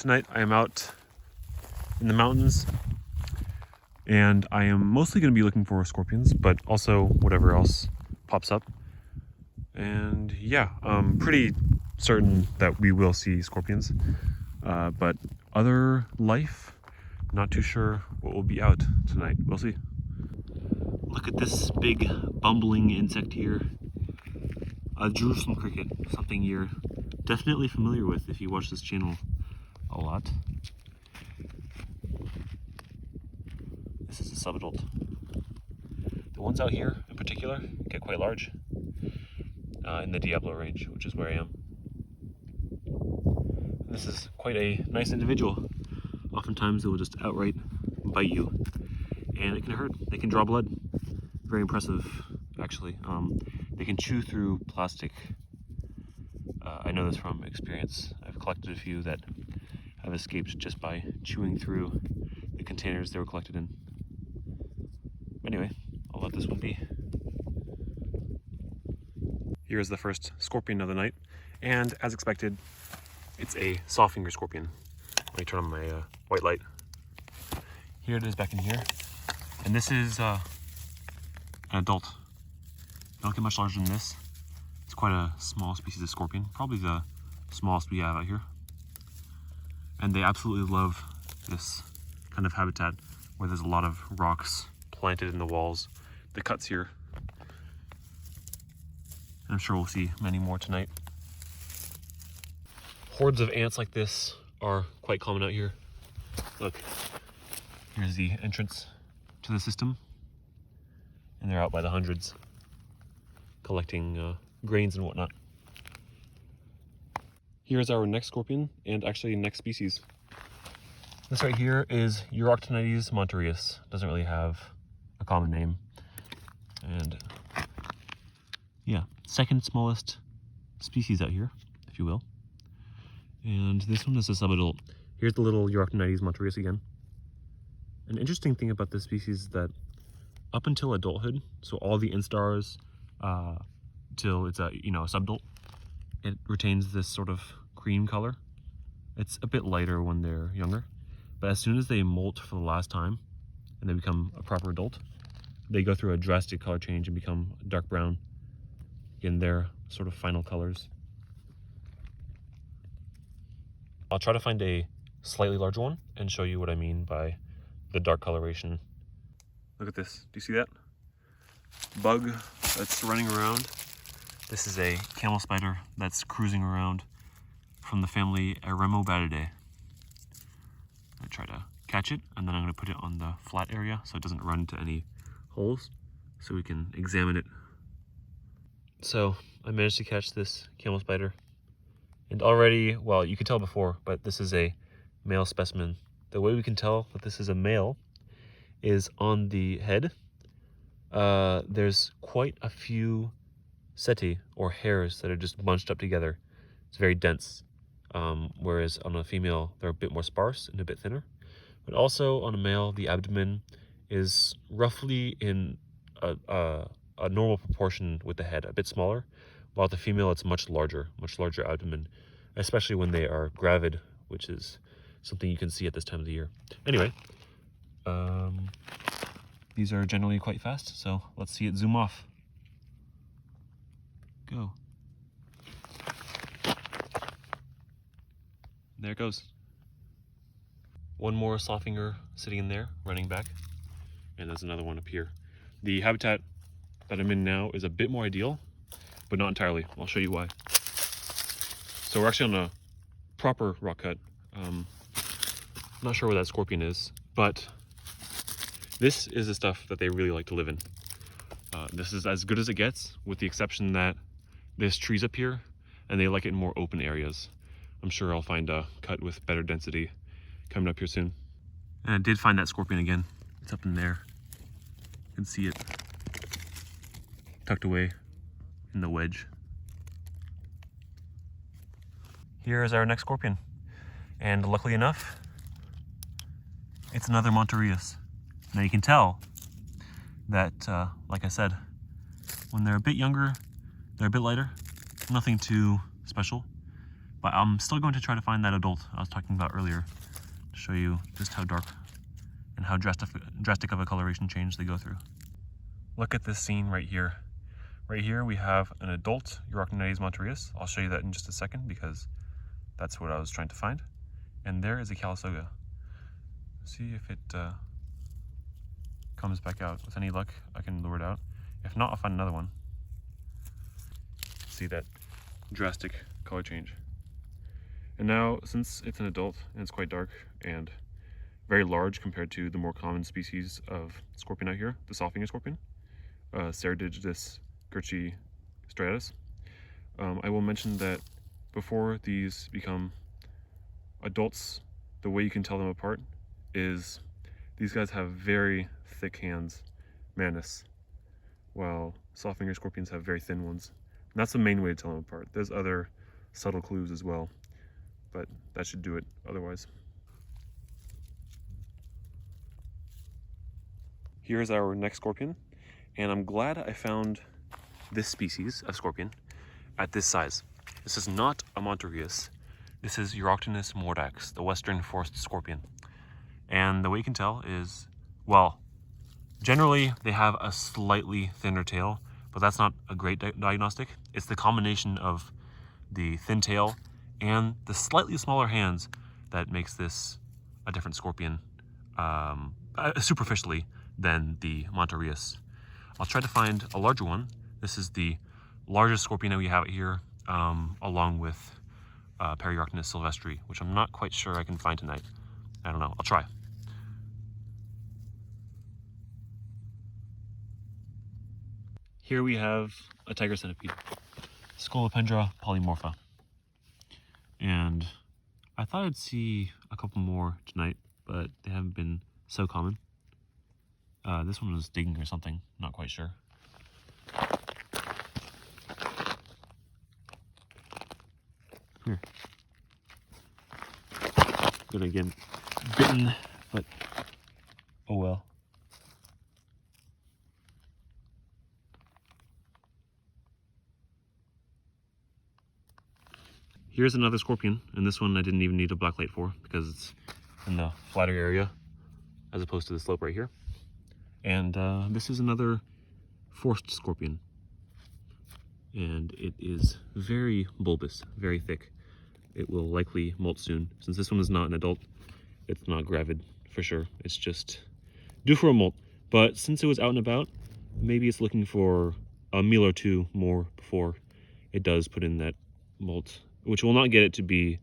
tonight I am out in the mountains and I am mostly going to be looking for scorpions, but also whatever else pops up. And yeah, I'm pretty certain that we will see scorpions, but other life, not too sure what will be out tonight. We'll see. Look at this big bumbling insect here. A Jerusalem cricket, something you're definitely familiar with if you watch this channel a lot. This is a subadult. The ones out here in particular get quite large in the Diablo range, which is where I am. This is quite a nice individual. Oftentimes they will just outright bite you, and it can hurt. They can draw blood. Very impressive, actually. They can chew through plastic. I know this from experience. I've collected a few that have escaped just by chewing through the containers they were collected in. Anyway, I'll let this one be. Here's the first scorpion of the night, and as expected, it's a saw-finger scorpion. Let me turn on my white light. Here it is back in here, and this is an adult. They don't get much larger than this. It's quite a small species of scorpion, probably the smallest we have out here. And they absolutely love this kind of habitat where there's a lot of rocks planted in the walls, the cuts here. And I'm sure we'll see many more tonight. Hordes of ants like this are quite common out here. Look, here's the entrance to the system. And they're out by the hundreds, collecting grains and whatnot. Here's our next scorpion, and actually next species. This right here is Uroctonides monterius. Doesn't really have a common name. And yeah, second smallest species out here, if you will. And this one is a subadult. Here's the little Uroctonides monterius again. An interesting thing about this species is that up until adulthood, so all the instars till it's a subadult, it retains this sort of cream color. It's a bit lighter when they're younger, but as soon as they molt for the last time and they become a proper adult, they go through a drastic color change and become dark brown in their sort of final colors. I'll try to find a slightly larger one and show you what I mean by the dark coloration. Look at this. Do you see that bug that's running around? This is a camel spider that's cruising around from the family Aremobatidae. I try to catch it, and then I'm going to put it on the flat area so it doesn't run into any holes, so we can examine it. So I managed to catch this camel spider, and already, well, you could tell before, but this is a male specimen. The way we can tell that this is a male is on the head. There's quite a few setae or hairs that are just bunched up together. It's very dense, whereas on a female they're a bit more sparse and a bit thinner. But also on a male, the abdomen is roughly in a normal proportion with the head, a bit smaller, while the female it's much larger abdomen, especially when they are gravid, which is something you can see at this time of the year. Anyway, these are generally quite fast, so let's see it zoom off. Go. There it goes. One more sawfinger sitting in there, running back, and there's another one up here. The habitat that I'm in now is a bit more ideal, but not entirely. I'll show you why. So we're actually on a proper rock cut. Not sure where that scorpion is, but this is the stuff that they really like to live in. This is as good as it gets, with the exception that there's trees up here, and they like it in more open areas. I'm sure I'll find a cut with better density coming up here soon. And I did find that scorpion again. It's up in there. You can see it tucked away in the wedge. Here is our next scorpion. And luckily enough, it's another monterius. Now you can tell that, like I said, when they're a bit younger, they're a bit lighter. Nothing too special. But I'm still going to try to find that adult I was talking about earlier to show you just how dark and how drastic of a coloration change they go through. Look at this scene right here. Right here we have an adult Euroctonides monterius. I'll show you that in just a second because that's what I was trying to find. And there is a Calisoga. See if it comes back out. With any luck, I can lure it out. If not, I'll find another one. See that drastic color change. And now, since it's an adult and it's quite dark and very large compared to the more common species of scorpion out here, the soft-fingered scorpion, Ceredigitis gertzi striatus, I will mention that before these become adults, the way you can tell them apart is these guys have very thick hands, manus, while soft-fingered scorpions have very thin ones. And that's the main way to tell them apart. There's other subtle clues as well, but that should do it otherwise. Here's our next scorpion, and I'm glad I found this species of scorpion at this size. This is not a monterius. This is Euroctonus mordax, the western forest scorpion. And the way you can tell is, well, generally they have a slightly thinner tail, but that's not a great diagnostic. It's the combination of the thin tail and the slightly smaller hands that makes this a different scorpion superficially than the monterius. I'll try to find a larger one. This is the largest scorpion that we have here, along with Euroctonus sylvestri, which I'm not quite sure I can find tonight. I don't know, I'll try. Here we have a tiger centipede, Scolopendra polymorpha. And I thought I'd see a couple more tonight, but they haven't been so common. This one was digging or something, not quite sure. Here. Gonna get bitten, but oh well. Here's another scorpion, and this one I didn't even need a black light for because it's in the flatter area as opposed to the slope right here. And this is another forest scorpion, and it is very bulbous, very thick. It will likely molt soon. Since this one is not an adult, it's not gravid for sure. It's just due for a molt. But since it was out and about, maybe it's looking for a meal or two more before it does put in that molt, which will not get it to be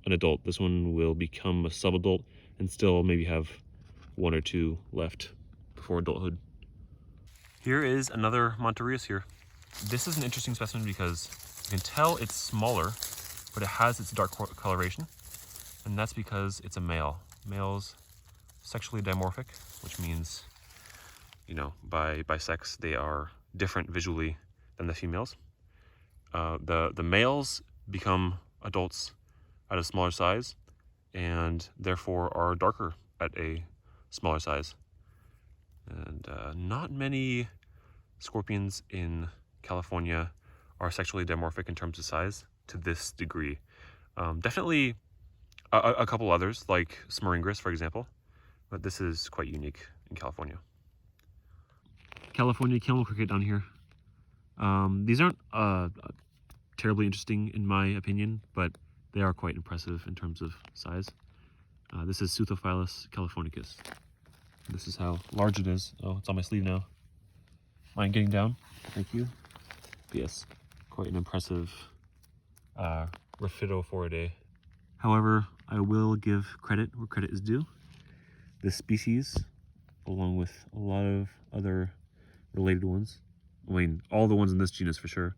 an adult. This one will become a subadult and still maybe have one or two left before adulthood. Here is another monterius here. This is an interesting specimen because you can tell it's smaller, but it has its dark coloration, and that's because it's a male. Males sexually dimorphic, which means, you know, by sex they are different visually than the females. The males become adults at a smaller size and therefore are darker at a smaller size. And not many scorpions in California are sexually dimorphic in terms of size to this degree. Definitely a couple others, like Smeringus, for example, but this is quite unique in California. California camel cricket down here. These aren't terribly interesting in my opinion, but they are quite impressive in terms of size. This is Pseudophilus californicus. This is how large it is. Oh, it's on my sleeve now. Mind getting down? Thank you. But yes, quite an impressive Raphidophoridae. However, I will give credit where credit is due. This species, along with a lot of other related ones, I mean, all the ones in this genus for sure,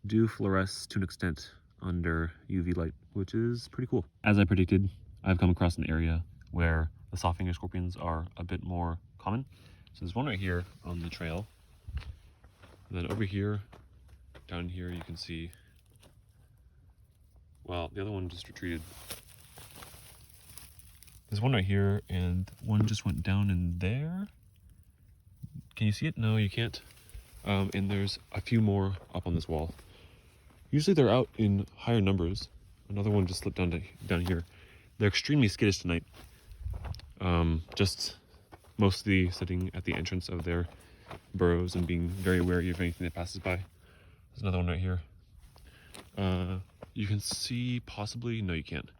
do fluoresce to an extent under UV light, which is pretty cool. As I predicted, I've come across an area where the soft-fingered scorpions are a bit more common. So there's one right here on the trail. And then over here, down here, you can see, well, the other one just retreated. There's one right here, and one just went down in there. Can you see it? No, you can't. And there's a few more up on this wall. Usually they're out in higher numbers, Another one just slipped down here. They're extremely skittish tonight. Just mostly sitting at the entrance of their burrows and being very wary of anything that passes by. There's another one right here. You can see possibly, no you can't.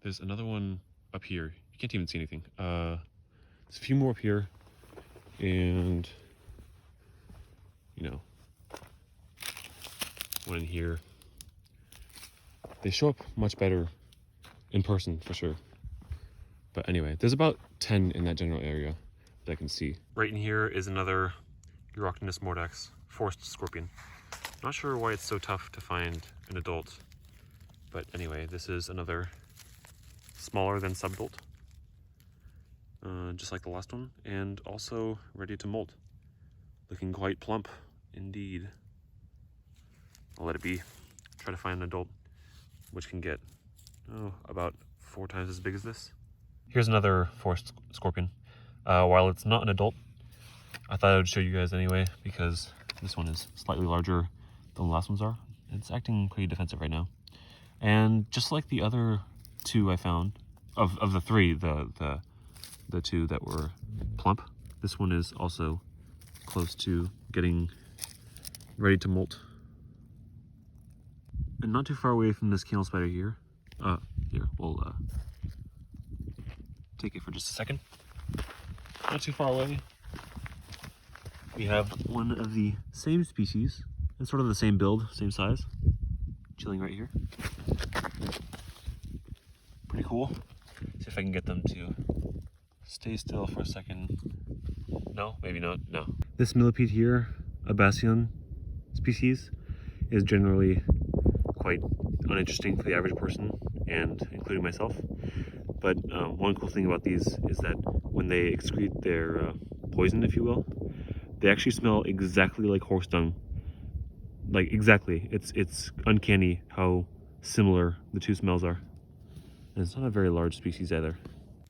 There's another one up here. You can't even see anything. There's a few more up here, and you know, one in here. They show up much better in person for sure. But anyway, there's about 10 in that general area that I can see. Right in here is another Uroctinus mordax, forest scorpion. Not sure why it's so tough to find an adult, but anyway, this is another smaller than subadult, just like the last one, and also ready to molt. Looking quite plump indeed. I'll let it be. Try to find an adult, which can get about 4 times as big as this. Here's another forest scorpion. While it's not an adult, I thought I would show you guys anyway, because this one is slightly larger than the last ones are. It's acting pretty defensive right now. And just like the other 2 I found, of the 3, the 2 that were plump, this one is also close to getting ready to molt. And not too far away from this camel spider here. Here, we'll take it for just a second. Not too far away, we have one of the same species and sort of the same build, same size, chilling right here. Pretty cool. See if I can get them to stay still for a second. No, maybe not. No. This millipede here, a Bassion species, is generally quite uninteresting for the average person, and including myself. But one cool thing about these is that when they excrete their poison, if you will, they actually smell exactly like horse dung. Like exactly. It's uncanny how similar the 2 smells are. And it's not a very large species either.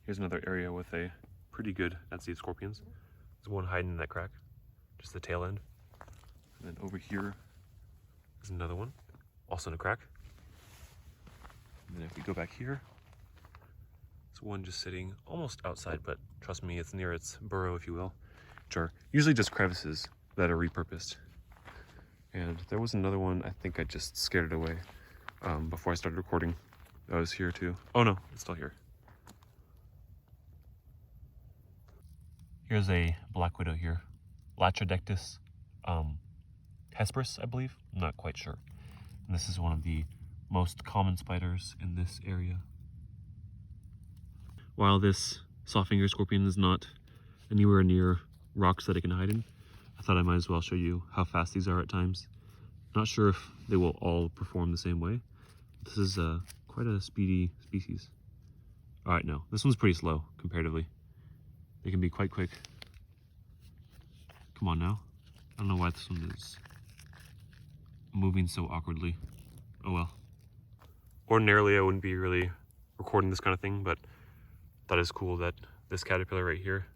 Here's another area with a pretty good at-sea scorpions. There's one hiding in that crack, just the tail end. And then over here is another one, also in a crack. And then if we go back here, there's one just sitting almost outside, but trust me, it's near its burrow, if you will, which are usually just crevices that are repurposed. And there was another one, I think I just scared it away before I started recording. That was here too. Oh no, it's still here. Here's a black widow here. Latrodectus hesperus, I believe. I'm not quite sure. And this is one of the most common spiders in this area. While this soft-fingered scorpion is not anywhere near rocks that it can hide in, I thought I might as well show you how fast these are at times. Not sure if they will all perform the same way. This is quite a speedy species. Alright, no, this one's pretty slow comparatively. They can be quite quick. Come on now. I don't know why this one is moving so awkwardly. Oh well. Ordinarily I wouldn't be really recording this kind of thing, but that is cool that this caterpillar right here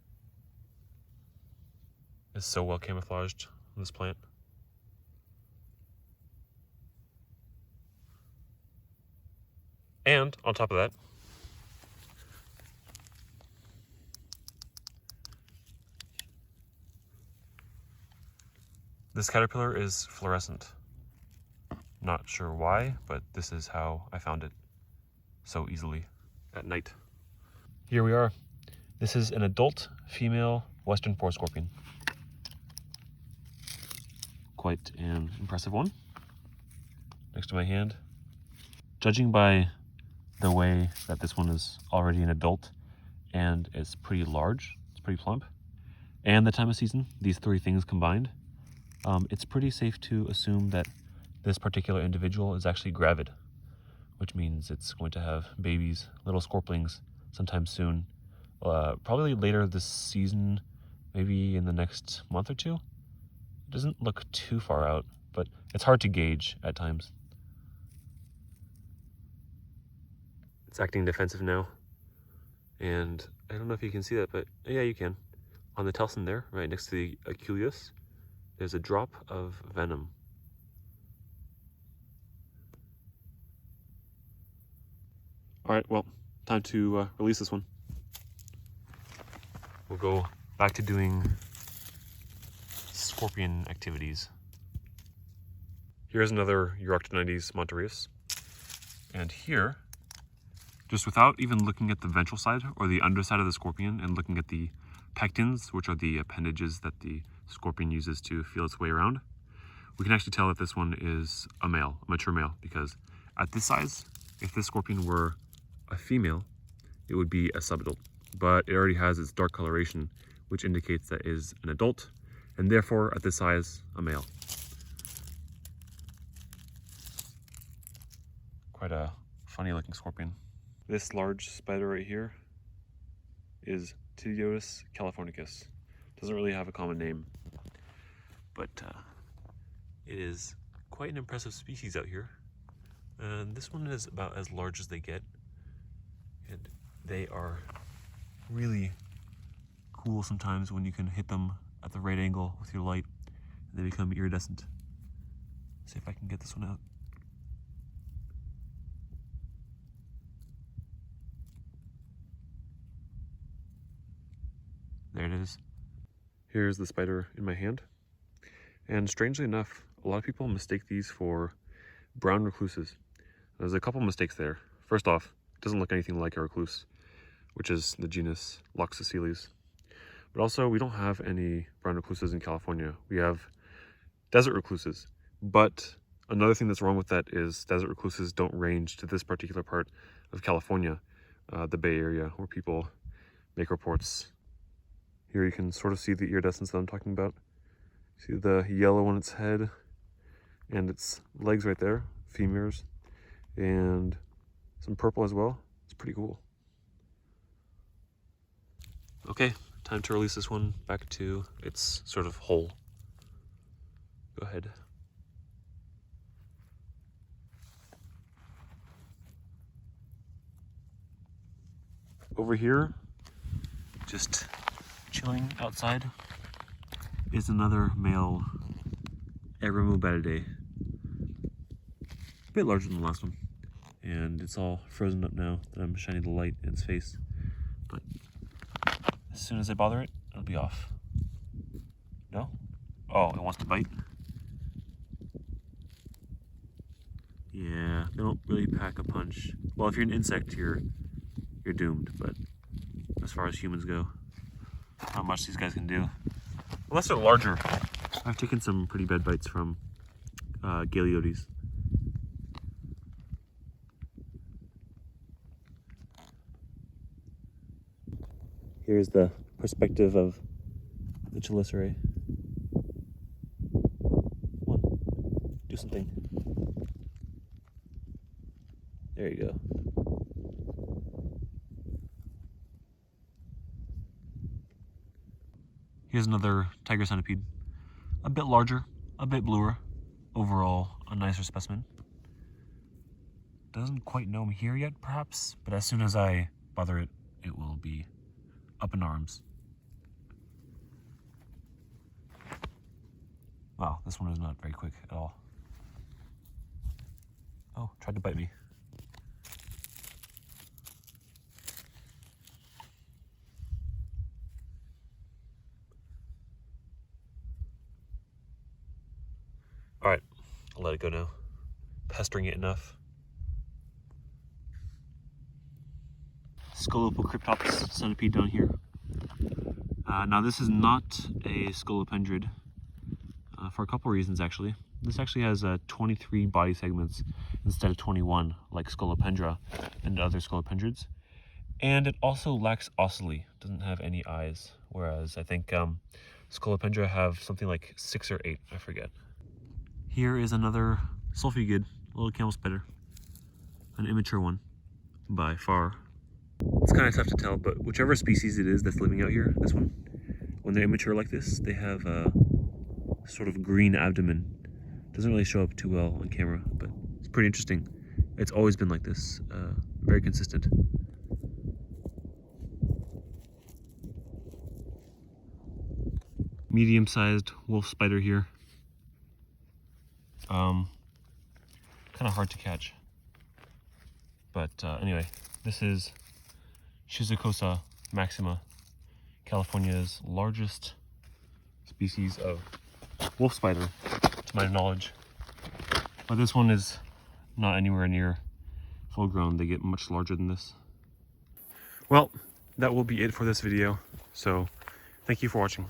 is so well camouflaged on this plant. And on top of that, this caterpillar is fluorescent. Not sure why, but this is how I found it so easily at night. Here we are. This is an adult female western forest scorpion. Quite an impressive one. Next to my hand. Judging by the way that this one is already an adult and it's pretty large, it's pretty plump, and the time of season, these 3 things combined, it's pretty safe to assume that this particular individual is actually gravid, which means it's going to have babies, little scorpions, sometime soon. Probably later this season, maybe in the next month or 2. It doesn't look too far out, but it's hard to gauge at times. It's acting defensive now, and I don't know if you can see that, but yeah, you can. On the telson there, right next to the aculeus, there's a drop of venom. All right, well, time to release this one. We'll go back to doing scorpion activities. Here's another Euroctonides monterius. And here, just without even looking at the ventral side or the underside of the scorpion and looking at the pectins, which are the appendages that the scorpion uses to feel its way around, we can actually tell that this one is a male, a mature male, because at this size, if this scorpion were a female, it would be a subadult. But it already has its dark coloration, which indicates that it is an adult, and therefore, at this size, a male. Quite a funny looking scorpion. This large spider right here is Tidiotis californicus. Doesn't really have a common name, but it is quite an impressive species out here. And this one is about as large as they get. And they are really cool sometimes when you can hit them at the right angle with your light and they become iridescent. Let's see if I can get this one out. There it is. Here's the spider in my hand. And strangely enough, a lot of people mistake these for brown recluses. There's a couple mistakes there. First off, it doesn't look anything like a recluse, which is the genus Loxosceles. But also, we don't have any brown recluses in California. We have desert recluses. But another thing that's wrong with that is desert recluses don't range to this particular part of California, the Bay Area, where people make reports. Here you can sort of see the iridescence that I'm talking about. See the yellow on its head and its legs right there, femurs, and some purple as well. It's pretty cool. Okay, time to release this one back to its sort of hole. Go ahead. Over here, just chilling outside, is another male Eremobatidae. A bit larger than the last one. And it's all frozen up now that I'm shining the light in its face. But as soon as I bother it, it'll be off. No? Oh, it wants to bite? Yeah, they don't really pack a punch. Well, if you're an insect, you're doomed, but as far as humans go, not much these guys can do. Unless they're larger. I've taken some pretty bad bites from Galeotes. Here's the perspective of the Chelicerae. Come on, do something. There you go. Here's another tiger centipede. A bit larger, a bit bluer. Overall, a nicer specimen. Doesn't quite know me here yet, perhaps, but as soon as I bother it, it will be up in arms. Wow, this one is not very quick at all. Oh, tried to bite me. All right, I'll let it go now. Pestering it enough. Scolopocryptops centipede down here. Now this is not a scolopendrid for a couple reasons actually. This actually has 23 body segments instead of 21 like Scolopendra and other scolopendrids. And it also lacks ocelli, doesn't have any eyes, whereas I think Scolopendra have something like 6 or 8, I forget. Here is another sulfigid, little camel spider, an immature one by far. It's kind of tough to tell, but whichever species it is that's living out here, this one, when they're immature like this, they have a sort of green abdomen. Doesn't really show up too well on camera, but it's pretty interesting. It's always been like this, very consistent. Medium-sized wolf spider here. Kind of hard to catch. But anyway, This is Schizocosa maxima, California's largest species of wolf spider, to my knowledge. But this one is not anywhere near full grown. They get much larger than this. Well, that will be it for this video. So thank you for watching.